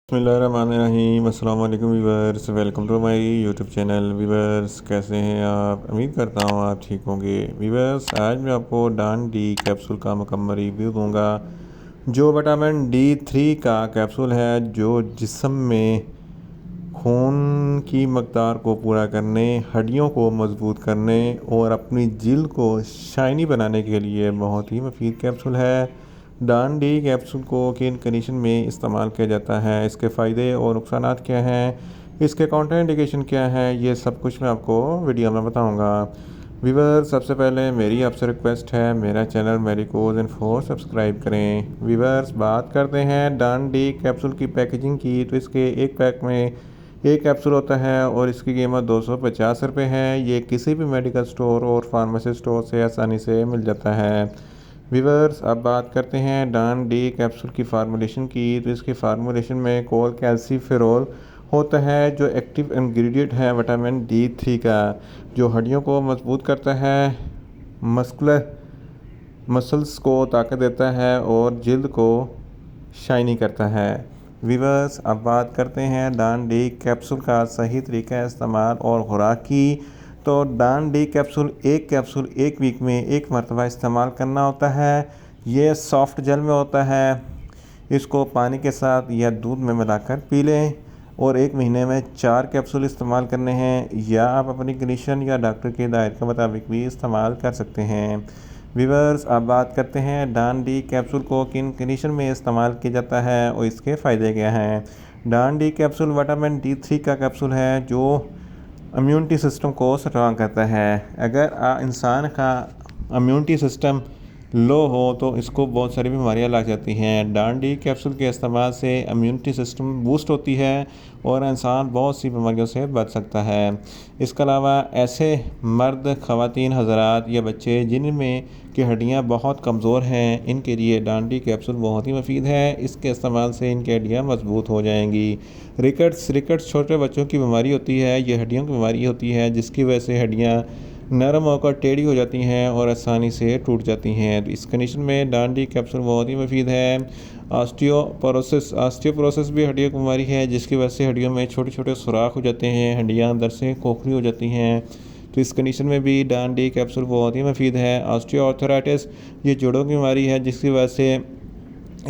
बिस्मिल्लाहिर्रहमानिर्रहीम अस्सलाम वालेकुम viewers, welcome to my YouTube channel. Viewers, कैसे हैं आप? उम्मीद करता हूँ आप ठीक होंगे। वीवर्स, आज मैं आपको डान डी कैप्सूल का मुकम्मल रिव्यू दूंगा। जो विटामिन डी 3 का कैप्सूल है, जो जिस्म में खून की मकदार को पूरा करने, हड्डियों को मजबूत करने और अपनी जिल्द को शाइनी बनाने के लिए बहुत ही मुफीद कैप्सूल है। डान डी कैप्सूल को किन कंडीशन में इस्तेमाल किया जाता है, इसके फ़ायदे और नुकसान क्या हैं, इसके काउंटर इंडिकेशन क्या है, ये सब कुछ मैं आपको वीडियो में बताऊंगा। वीवर, सबसे पहले मेरी आपसे रिक्वेस्ट है, मेरा चैनल मेडिकोज इन्फो सब्सक्राइब करें। वीवर्स, बात करते हैं डान डी कैप्सूल की पैकेजिंग की। तो इसके एक पैक में एक कैप्सूल होता है और इसकी कीमत 250 रुपये है। ये किसी भी मेडिकल स्टोर और फार्मेसी स्टोर से आसानी से मिल जाता है। वीवर्स, अब बात करते हैं डान डी कैप्सूल की फार्मूलेशन की। तो इसकी फार्मूलेशन में कोल कैल्सीफेरोल होता है, जो एक्टिव इंग्रेडिएंट है विटामिन डी 3 का, जो हड्डियों को मजबूत करता है, मसल्स को ताकत देता है और जिल्द को शाइनी करता है। वीवर्स, अब बात करते हैं डान डी कैप्सूल का सही तरीका इस्तेमाल और खुराक की। तो डान डी कैप्सूल एक वीक में एक मरतबा इस्तेमाल करना होता है। ये सॉफ्ट जेल में होता है। इसको पानी के साथ या दूध में मिलाकर पी लें और एक महीने में 4 कैप्सूल इस्तेमाल करने हैं, या आप अपनी कंडीशन या डॉक्टर की हिदायत के मुताबिक भी इस्तेमाल कर सकते हैं। वीवर्स, अब बात करते हैं डान डी कैप्सूल को किन कंडीशन में इस्तेमाल किया जाता है और इसके फ़ायदे क्या हैं। डान डी कैप्सूल विटामिन डी 3 का कैप्सूल है, जो इम्यूनिटी सिस्टम को स्ट्रॉन्ग करता है। अगर इंसान का इम्यूनिटी सिस्टम लो हो तो इसको बहुत सारी बीमारियां लग जाती हैं। डान डी कैप्सूल के इस्तेमाल से इम्यूनिटी सिस्टम बूस्ट होती है और इंसान बहुत सी बीमारियों से बच सकता है। इसके अलावा ऐसे मर्द, ख़वातीन, हज़रात या बच्चे जिनमें की हड्डियां बहुत कमज़ोर हैं, इनके लिए डान डी कैप्सूल बहुत ही मुफीद है। इसके इस्तेमाल से इनकी हड्डियाँ मजबूत हो जाएंगी। रिकट्स छोटे बच्चों की बीमारी होती है। ये हड्डियों की बीमारी होती है जिसकी वजह से हड्डियाँ नरम होकर टेढ़ी हो जाती हैं और आसानी से टूट जाती हैं। तो इस कंडीशन में डान डी कैप्सूल बहुत ही मुफीद है। ऑस्टियोपोरोसिस भी हड्डियों की बीमारी है जिसकी वजह से हड्डियों में छोटे छोटे सुराख हो जाते हैं, हड्डियाँ अंदर से खोखली हो जाती हैं। तो इस कंडीशन में भी डान डी कैप्सूल बहुत ही मुफीद है। ऑस्टियोआर्थराइटिस, ये जोड़ों की बीमारी है जिसकी वजह से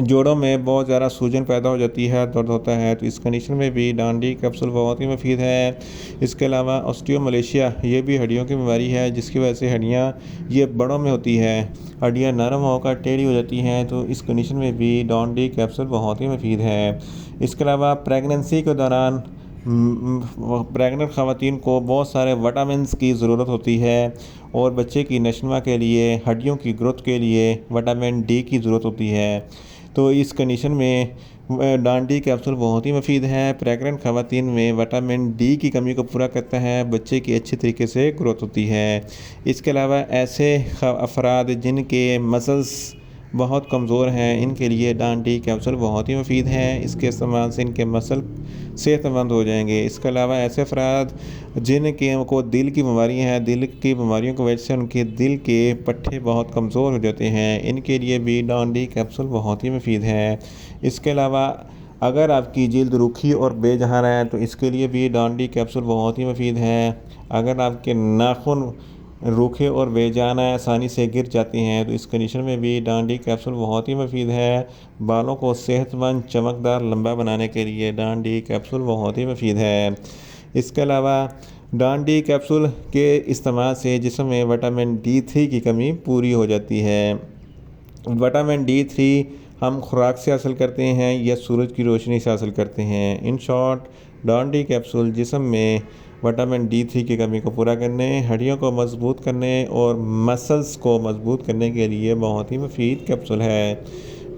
जोड़ों में बहुत ज़्यादा सूजन पैदा हो जाती है, दर्द होता है। तो इस कंडीशन में भी डान डी कैप्सूल बहुत ही मुफीद है। इसके अलावा ऑस्टियोमलेशिया, ये भी हड्डियों की बीमारी है जिसकी वजह से हड्डियाँ ये बड़ों में होती है, हड्डियाँ नरम होकर टेढ़ी हो जाती हैं। तो इस कंडीशन में भी डान डी कैप्सूल बहुत ही मुफीद है। इसके अलावा प्रेगनेंसी के दौरान प्रेग्नेंट ख़वातीन को बहुत सारे विटामिन्स की ज़रूरत होती है और बच्चे की नशोनुमा के लिए, हड्डियों की ग्रोथ के लिए विटामिन डी की ज़रूरत होती है। तो इस कंडीशन में डान डी कैप्सूल बहुत ही मुफीद है। प्रेग्नेंट ख़वातीन में विटामिन डी की कमी को पूरा करता है, बच्चे की अच्छी तरीके से ग्रोथ होती है। इसके अलावा ऐसे अफराद जिनके मसल्स बहुत कमज़ोर हैं, इनके लिए डान डी कैप्सूल बहुत ही मुफीद है। इसके इस्तेमाल से इनके मसल सेहतमंद हो जाएंगे। इसके अलावा ऐसे अफराद जिनके को दिल की बीमारियां हैं, दिल की बीमारियों की वजह से उनके दिल के पट्टे बहुत कमज़ोर हो जाते हैं, इनके लिए भी डान डी कैप्सूल बहुत ही मुफीद है। इसके अलावा अगर आपकी जिल्द रूखी और बेजहार है तो इसके लिए भी डान डी कैप्सूल बहुत ही मुफीद है। अगर आपके नाखून रूखे और बेजान आसानी से गिर जाती हैं तो इस कंडीशन में भी डान डी कैप्सूल बहुत ही मुफीद है। बालों को सेहतमंद, चमकदार, लंबा बनाने के लिए डान डी कैप्सूल बहुत ही मुफीद है। इसके अलावा डान डी कैप्सूल के इस्तेमाल से जिस्म में विटामिन डी 3 की कमी पूरी हो जाती है। विटामिन डी 3 हम खुराक से हासिल करते हैं या सूरज की रोशनी से हासिल करते हैं। इन शॉर्ट, डान डी कैप्सूल जिस्म में विटामिन डी 3 की कमी को पूरा करने, हड्डियों को मजबूत करने और मसल्स को मजबूत करने के लिए बहुत ही मुफीद कैप्सूल है।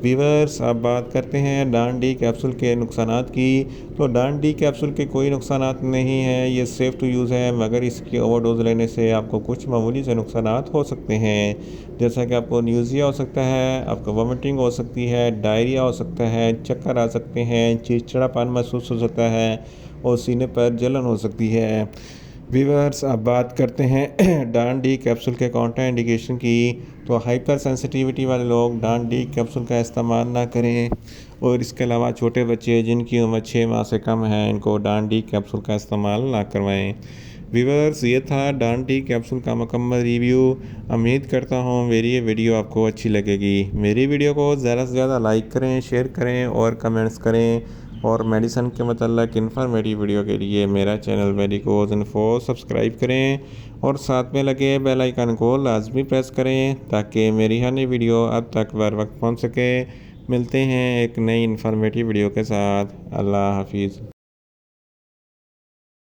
वीवर्स, अब बात करते हैं डान डी कैप्सूल के नुकसानात की। तो डान डी कैप्सूल के कोई नुकसानात नहीं हैं, ये सेफ़ टू यूज़ है, मगर इसकी ओवरडोज लेने से आपको कुछ मामूली से नुकसानात हो सकते हैं, जैसा कि आपको न्यूज़िया हो सकता है, आपको वोमिटिंग हो सकती है, डायरिया हो सकता है, चक्कर आ सकते हैं, चिड़चिड़ापन महसूस हो सकता है और सीने पर जलन हो सकती है। व्यूअर्स, अब बात करते हैं डान डी कैप्सूल के काउंटर इंडिकेशन की। तो हाइपर सेंसिटिविटी वाले लोग डान डी कैप्सूल का इस्तेमाल ना करें और इसके अलावा छोटे बच्चे जिनकी उम्र 6 माह से कम है इनको डांट डी कैप्सूल का इस्तेमाल ना करवाएं। व्यूअर्स, ये था डांट डी कैप्सूल का मुकम्मल रिव्यू। उम्मीद करता हूँ मेरी ये वीडियो आपको अच्छी लगेगी। मेरी वीडियो को ज़्यादा से ज़्यादा लाइक करें, शेयर करें और कमेंट्स करें। और मेडिसिन के मतलब इन्फॉर्मेटिव वीडियो के लिए मेरा चैनल मेडिकोज इन्फो सब्सक्राइब करें और साथ में लगे बेल आइकन को लाजमी प्रेस करें ताकि मेरी हर नई वीडियो अब तक बर वक्त पहुँच सके। मिलते हैं एक नई इन्फॉर्मेटिव वीडियो के साथ। अल्लाह हाफिज़।